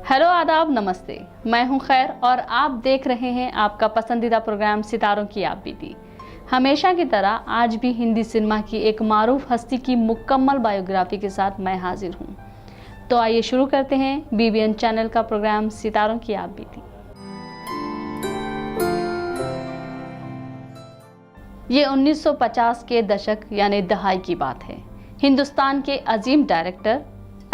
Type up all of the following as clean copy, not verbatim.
Hello, आदाब, नमस्ते। मैं हूं खैर और आप देख रहे हैं आपका पसंदीदा प्रोग्राम सितारों की आप बीती। हमेशा की तरह आज भी हिंदी सिनेमा की एक मारूफ हस्ती की मुकम्मल बायोग्राफी के साथ मैं हाजिर हूं। तो आइए शुरू करते हैं बीबीएन चैनल का प्रोग्राम सितारों की आप बीती। ये 1950 के दशक यानी दहाई की बात है। हिंदुस्तान के अजीम डायरेक्टर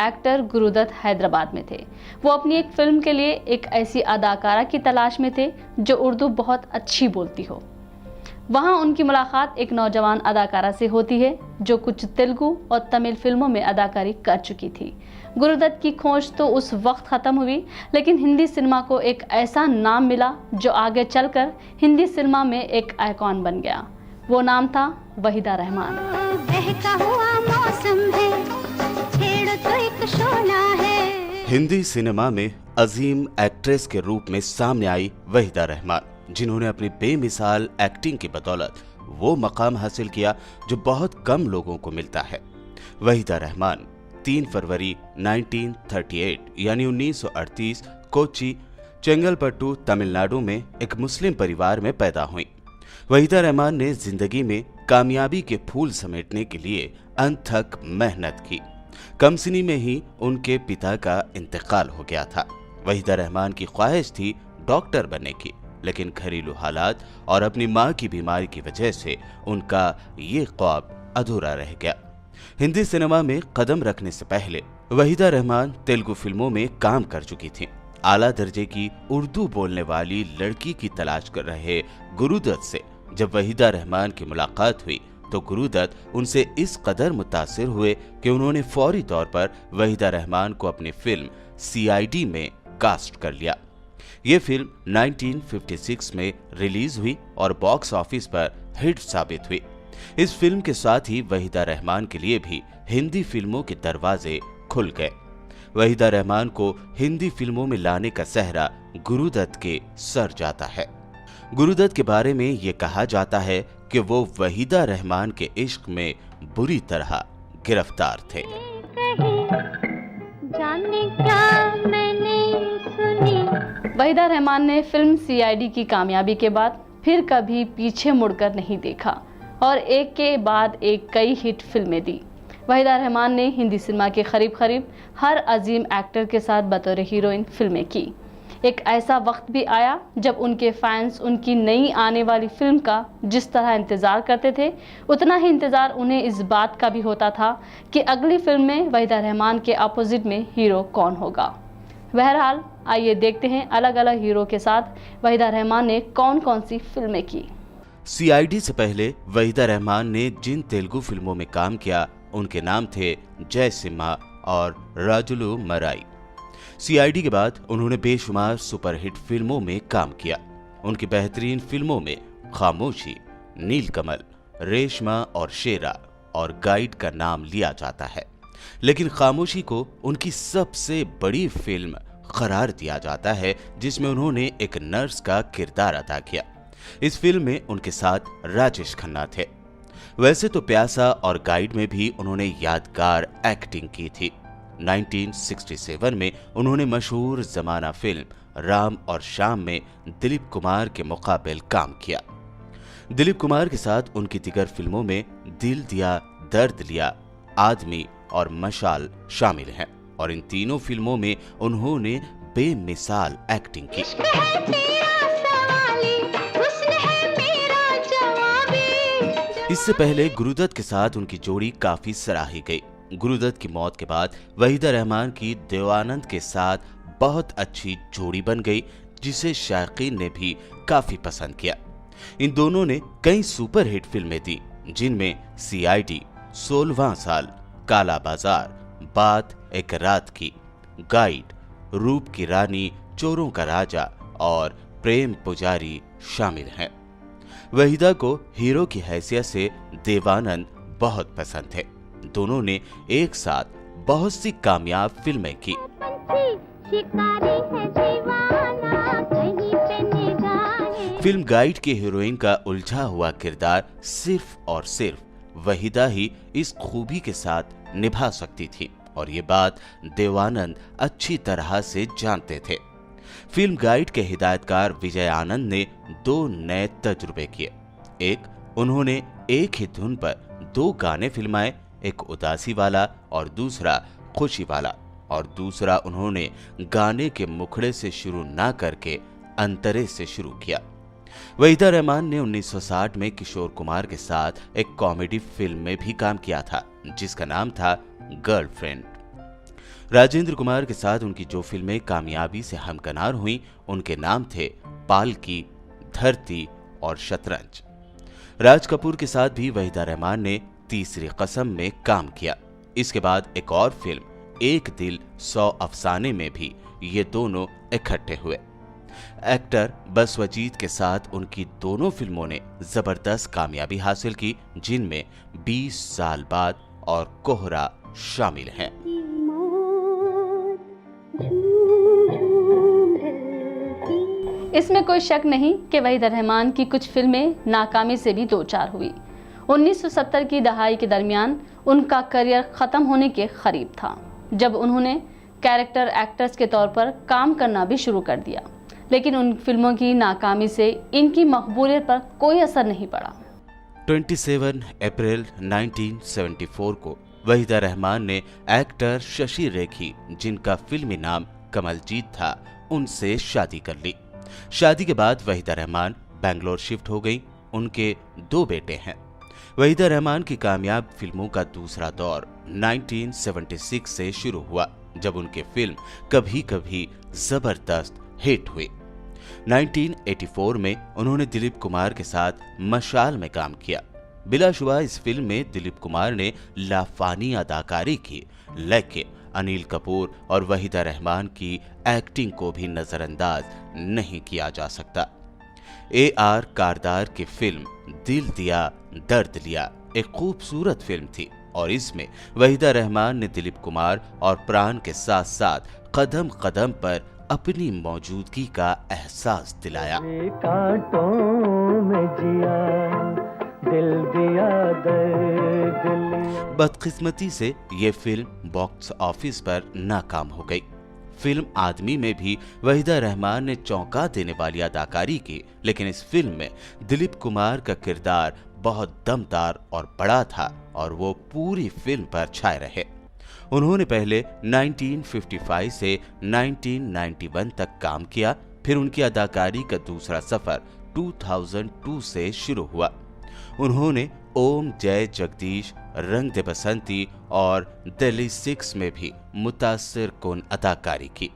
एक्टर गुरुदत्त हैदराबाद में थे। वो अपनी एक फिल्म के लिए एक ऐसी अदाकारा की तलाश में थे जो उर्दू बहुत अच्छी बोलती हो। वहाँ उनकी मुलाकात एक नौजवान अदाकारा से होती है जो कुछ तेलुगु और तमिल फिल्मों में अदाकारी कर चुकी थी। गुरुदत्त की खोज तो उस वक्त ख़त्म हुई, लेकिन हिंदी सिनेमा को एक ऐसा नाम मिला जो आगे चलकर हिंदी सिनेमा में एक आइकॉन बन गया। वो नाम था वहीदा रहमान। हिंदी सिनेमा में अजीम एक्ट्रेस के रूप में सामने आई वहीदा रहमान, जिन्होंने अपनी बेमिसाल एक्टिंग की बदौलत वो मकाम हासिल किया जो बहुत कम लोगों को मिलता है। वहीदा रहमान 3 फरवरी 1938 यानी 1938 कोच्चि, चेंगलपट्टू, तमिलनाडु में एक मुस्लिम परिवार में पैदा हुई। वहीदा रहमान ने जिंदगी में कामयाबी के फूल समेटने के लिए अनथक मेहनत की। कमसिनी में ही उनके पिता का इंतकाल हो गया था। वहीदा रहमान की ख्वाहिश थी डॉक्टर बनने की, लेकिन घरेलू हालात और अपनी मां की बीमारी की वजह से उनका ये ख्वाब अधूरा रह गया। हिंदी सिनेमा में कदम रखने से पहले वहीदा रहमान तेलुगु फिल्मों में काम कर चुकी थी। आला दर्जे की उर्दू बोलने वाली लड़की की तलाश कर रहे गुरुदत्त से जब वहीदा रहमान की मुलाकात हुई तो गुरुदत्त उनसे इस कदर मुतासिर हुए कि उन्होंने फौरी तौर पर वहीदा रहमान को अपनी फिल्म सीआईडी में कास्ट कर लिया। ये फिल्म 1956 में रिलीज हुई और बॉक्स ऑफिस पर हिट साबित हुई। इस फिल्म के साथ ही वहीदा रहमान के लिए भी हिंदी फिल्मों के दरवाजे खुल गए। वहीदा रहमान को हिंदी फिल्मों में लाने का सहरा गुरुदत्त के सर जाता है। गुरुदत्त के बारे में ये कहा जाता है कि वो वहीदा रहमान के इश्क में बुरी तरह गिरफ्तार थे। वहीदा रहमान ने फिल्म सीआईडी की कामयाबी के बाद फिर कभी पीछे मुड़कर नहीं देखा और एक के बाद एक कई हिट फिल्में दी। वहीदा रहमान ने हिंदी सिनेमा के करीब हर अजीम एक्टर के साथ बतौर हीरोइन फिल्में की। एक ऐसा वक्त भी आया जब उनके फैंस उनकी नई आने वाली फिल्म का जिस तरह इंतज़ार करते थे, उतना ही इंतज़ार उन्हें इस बात का भी होता था कि अगली फिल्म में वहीदा रहमान के अपोजिट में हीरो कौन होगा। बहरहाल आइए देखते हैं अलग अलग हीरो के साथ वहीदा रहमान ने कौन कौन सी फिल्में की। सीआईडी से पहले वहीदा रहमान ने जिन तेलुगु फिल्मों में काम किया उनके नाम थे जय सिम्हा और राजुलु मराई। सीआईडी के बाद उन्होंने बेशुमार सुपरहिट फिल्मों में काम किया। उनकी बेहतरीन फिल्मों में खामोशी, नीलकमल, रेशमा और शेरा और गाइड का नाम लिया जाता है, लेकिन खामोशी को उनकी सबसे बड़ी फिल्म करार दिया जाता है, जिसमें उन्होंने एक नर्स का किरदार अदा किया। इस फिल्म में उनके साथ राजेश खन्ना थे। वैसे तो प्यासा और गाइड में भी उन्होंने यादगार एक्टिंग की थी। 1967 में उन्होंने मशहूर जमाना फिल्म राम और श्याम में दिलीप कुमार के मुकाबिल काम किया। दिलीप कुमार के साथ उनकी दिगर फिल्मों में दिल दिया, दर्द लिया, आदमी और मशाल शामिल हैं और इन तीनों फिल्मों में उन्होंने बेमिसाल एक्टिंग की। इससे पहले गुरुदत्त के साथ उनकी जोड़ी काफी सराही गई। गुरुदत्त की मौत के बाद वहीदा रहमान की देवानंद के साथ बहुत अच्छी जोड़ी बन गई, जिसे शायकीन ने भी काफी पसंद किया। इन दोनों ने कई सुपरहिट फिल्में दी, जिनमें सीआईडी, 16वां साल, काला बाजार, बात एक रात की, गाइड, रूप की रानी, चोरों का राजा और प्रेम पुजारी शामिल हैं। वहीदा को हीरो की हैसियत से देवानंद बहुत पसंद थे। दोनों ने एक साथ बहुत सी कामयाब फिल्में की। फिल्म गाइड के हीरोइन का उलझा हुआ किरदार सिर्फ और सिर्फ वहीदा ही इस खूबी के साथ निभा सकती थी। और ये बात देवानंद अच्छी तरह से जानते थे। फिल्म गाइड के हिदायतकार विजय आनंद ने 2 नए तजुर्बे किए। एक, उन्होंने एक ही धुन पर 2 गाने फिल्माए, एक उदासी वाला और दूसरा खुशी वाला, और दूसरा उन्होंने गाने के मुखड़े से शुरू ना करके अंतरे से शुरू किया। वहीदा रहमान ने 1960 में किशोर कुमार के साथ एक कॉमेडी फिल्म में भी काम किया था जिसका नाम था गर्लफ्रेंड। राजेंद्र कुमार के साथ उनकी जो फिल्में कामयाबी से हमकनार हुईं उनके नाम थे पालकी, धरती और शतरंज। राज कपूर के साथ भी वहीदा रहमान ने तीसरी कसम में काम किया। इसके बाद एक और फिल्म एक दिल 100 अफसाने में भी ये दोनों इकट्ठे हुए। एक्टर बसवजीत के साथ उनकी दोनों फिल्मों ने जबरदस्त कामयाबी हासिल की, जिनमें 20 साल बाद और कोहरा शामिल हैं। इसमें कोई शक नहीं कि वहीदा रहमान की कुछ फिल्में नाकामी से भी 2-4 हुई। 1970 की दहाई के दरमियान उनका करियर खत्म होने के करीब था, जब उन्होंने कैरेक्टर एक्टर्स के तौर पर काम करना भी शुरू कर दिया, लेकिन उन फिल्मों की नाकामी से इनकी मकबूलियत पर कोई असर नहीं पड़ा। 27 अप्रैल 1974 को वहीदा रहमान ने एक्टर शशि रेखी, जिनका फिल्मी नाम कमलजीत था, उनसे शादी कर ली। शादी के बाद वहीदा रहमान बेंगलोर शिफ्ट हो गई। उनके 2 बेटे हैं। वहीदा रहमान की कामयाब फिल्मों का दूसरा दौर 1976 से शुरू हुआ, जब उनकी फिल्म कभी कभी जबरदस्त हिट हुई। 1984 में उन्होंने दिलीप कुमार के साथ मशाल में काम किया। बिलाशुबा इस फिल्म में दिलीप कुमार ने लाफानी अदाकारी की, लेकिन अनिल कपूर और वहीदा रहमान की एक्टिंग को भी नजरअंदाज नहीं किया जा सकता। AR कारदार की फिल्म दिल दिया दर्द लिया एक खूबसूरत फिल्म थी, और इसमें वहीदा रहमान ने दिलीप कुमार और प्राण के साथ साथ कदम कदम पर अपनी मौजूदगी का एहसास दिलाया। दिल दिया बदकिस्मती से ये फिल्म बॉक्स ऑफिस पर नाकाम हो गई। फिल्म आदमी में भी वहीदा रहमान ने चौंका देने वाली अदाकारी की, लेकिन इस फिल्म में दिलीप कुमार का किरदार बहुत दमदार और बड़ा था और वो पूरी फिल्म पर छाए रहे। उन्होंने पहले 1955 से 1991 तक काम किया, फिर उनकी अदाकारी का दूसरा सफर 2002 से शुरू हुआ। उन्होंने ओम जय जगदीश, रंग दे बसंती और दिल्ली 6 में भी मुतासिर कुन अदाकारी की।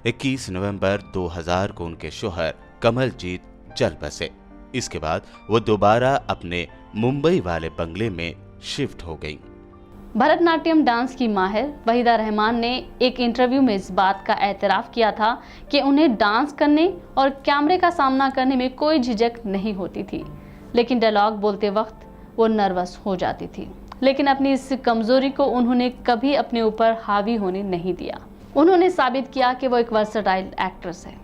21 नवंबर 2000 को उनके शौहर कमलजीत चल बसे। इसके बाद वो दोबारा अपने मुंबई वाले बंगले में शिफ्ट हो गईं। भरतनाट्यम डांस की माहिर वहीदा रहमान ने एक इंटरव्यू में इस बात का एतराफ़ किया था कि उन्हें डांस करने और कैमरे का सामना करने में कोई झिझक नहीं होती थी, लेकिन डायलॉग बोलते वक्त वो नर्वस हो जाती थी। लेकिन अपनी इस कमजोरी को उन्होंने कभी अपने ऊपर हावी होने नहीं दिया। उन्होंने साबित किया कि वो एक वर्सेटाइल एक्ट्रेस है।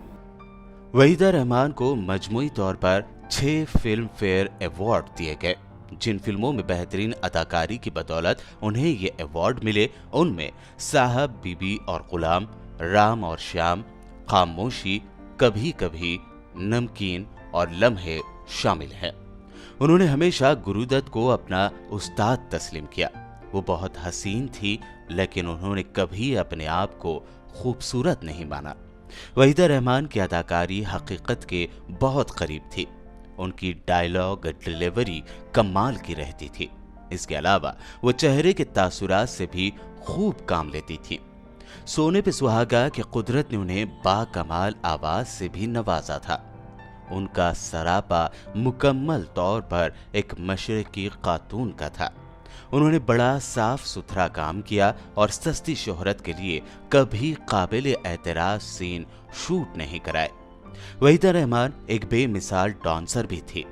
वहीदा रहमान को मजमूई तौर पर 6 फिल्म फेयर अवार्ड दिए गए। जिन फिल्मों में बेहतरीन अदाकारी की बदौलत उन्हें ये अवार्ड मिले, उनमें साहब, बीबी और गुलाम, राम और श्याम, खामोशी, कभी कभी, नमकीन और लम्हे शामिल हैं। उन्होंने हमेशा गुरुदत्त को अपना उस्ताद तस्लीम किया। वो बहुत हसीन थी, लेकिन उन्होंने कभी अपने आप को खूबसूरत नहीं माना। वहीदा रहमान की अदाकारी हकीकत के बहुत करीब थी। उनकी डायलॉग डिलीवरी कमाल की रहती थी। इसके अलावा वो चेहरे के तासुरात से भी खूब काम लेती थी। सोने पे सुहागा की कुदरत ने उन्हें बाकमाल आवाज से भी नवाजा था। उनका सरापा मुकम्मल तौर पर एक मशरकी खातून का था। उन्होंने बड़ा साफ सुथरा काम किया और सस्ती शोहरत के लिए कभी काबिल एतराज सीन शूट नहीं कराए। वहीदा रहमान एक बेमिसाल डांसर भी थी।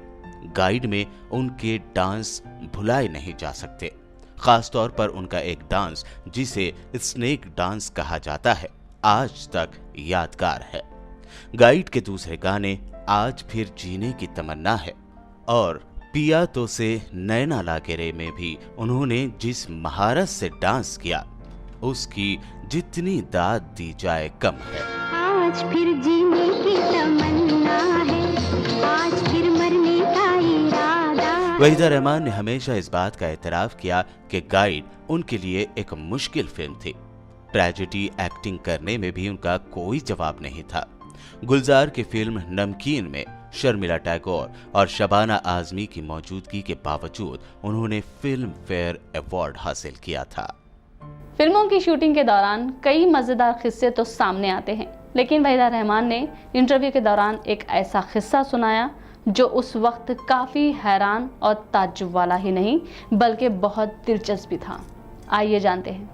गाइड में उनके डांस भुलाए नहीं जा सकते। खासतौर पर उनका एक डांस जिसे स्नेक डांस कहा जाता है, आज तक यादगार है। गाइड के दूसरे गाने आज फिर जीने की तमन्ना है और पिया तो से नैना लागे रे में भी उन्होंने जिस महारत से डांस किया, उसकी जितनी दाद दी जाए कम है। आज फिर जीने की तमन्ना है, आज फिर मरने का इरादा। वहीदा रहमान ने हमेशा इस बात का एतराफ किया कि गाइड उनके लिए एक मुश्किल फिल्म थी। ट्रेजेडी एक्टिंग करने में भी उनका कोई जवाब नहीं था। गुलजार की फिल्म नमकीन में शर्मिला टैगोर और शबाना आजमी की मौजूदगी के बावजूद उन्होंने फिल्म फेयर अवार्ड हासिल किया था। फिल्मों की शूटिंग के दौरान कई मजेदार किस्से तो सामने आते हैं, लेकिन वहीदा रहमान ने इंटरव्यू के दौरान एक ऐसा किस्सा सुनाया जो उस वक्त काफी हैरान और ताज्जुब वाला ही नहीं बल्कि बहुत दिलचस्प भी था। आइए जानते हैं।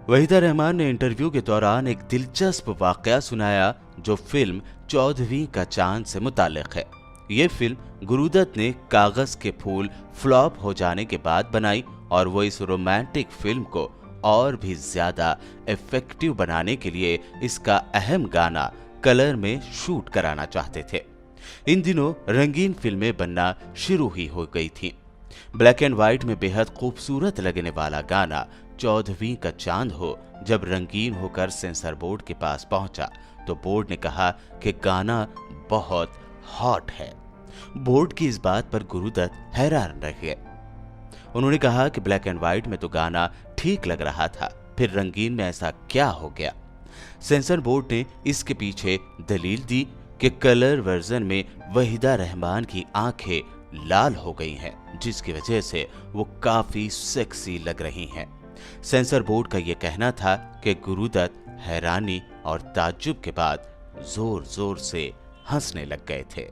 वहीदा रहमान ने इंटरव्यू के दौरान एक दिलचस्प वाकया सुनाया जो फिल्म चौदहवीं का चांद से मुताल्लिक है। ये फिल्म गुरुदत्त ने कागज के फूल फ्लॉप हो जाने के बाद बनाई और वो इस रोमांटिक फिल्म को और भी ज्यादा इफेक्टिव बनाने के लिए इसका अहम गाना कलर में शूट कराना चाहते थे। इन दिनों रंगीन फिल्में बनना शुरू ही हो गई थीं। ब्लैक एंड व्हाइट में बेहद खूबसूरत लगने वाला गाना चौदहवीं का चांद हो जब रंगीन होकर सेंसर बोर्ड के पास पहुंचा तो बोर्ड ने कहा कि गाना बहुत हॉट है। बोर्ड की इस बात पर गुरुदत्त हैरान रह गए। उन्होंने कहा कि ब्लैक एंड व्हाइट में तो गाना ठीक लग रहा था, फिर रंगीन में ऐसा क्या हो गया। सेंसर बोर्ड ने इसके पीछे दलील दी कि कलर वर्जन में वहीदा रहमान की आंखें लाल हो गई हैं, जिसकी वजह से वो काफी सेक्सी लग रही हैं। सेंसर बोर्ड का यह कहना था कि गुरुदत्त हैरानी और ताज्जुब के बाद जोर जोर से हंसने लग गए थे।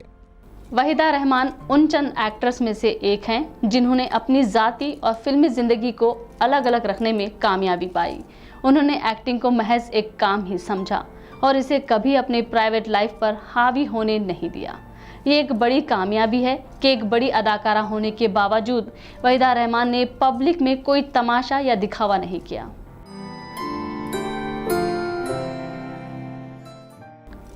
वहीदा रहमान उन चंद एक्ट्रेस में से एक हैं जिन्होंने अपनी जाती और फिल्मी जिंदगी को अलग अलग रखने में कामयाबी पाई। उन्होंने एक्टिंग को महज एक काम ही समझा और इसे कभी अपनी प्राइवेट लाइफ पर हावी होने नहीं दिया। ये एक बड़ी कामयाबी है कि एक बड़ी अदाकारा होने के बावजूद वहीदा रहमान ने पब्लिक में कोई तमाशा या दिखावा नहीं किया।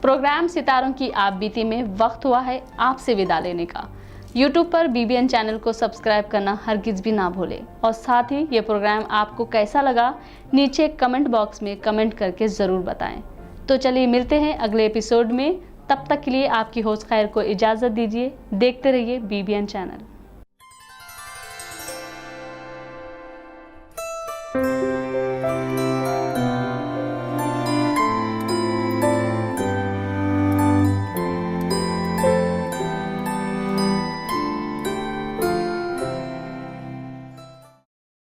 प्रोग्राम सितारों की आप बीती में वक्त हुआ है आपसे विदा लेने का। YouTube पर BBN चैनल को सब्सक्राइब करना हरगिज भी ना भूलें और साथ ही ये प्रोग्राम आपको कैसा लगा नीचे कमेंट बॉक्स में कमेंट करके ज़रूर बताएं। तो चलिए मिलते हैं अगले एपिसोड में। तब तक के लिए आपकी होस्ट खैर को इजाज़त दीजिए। देखते रहिए BBN चैनल।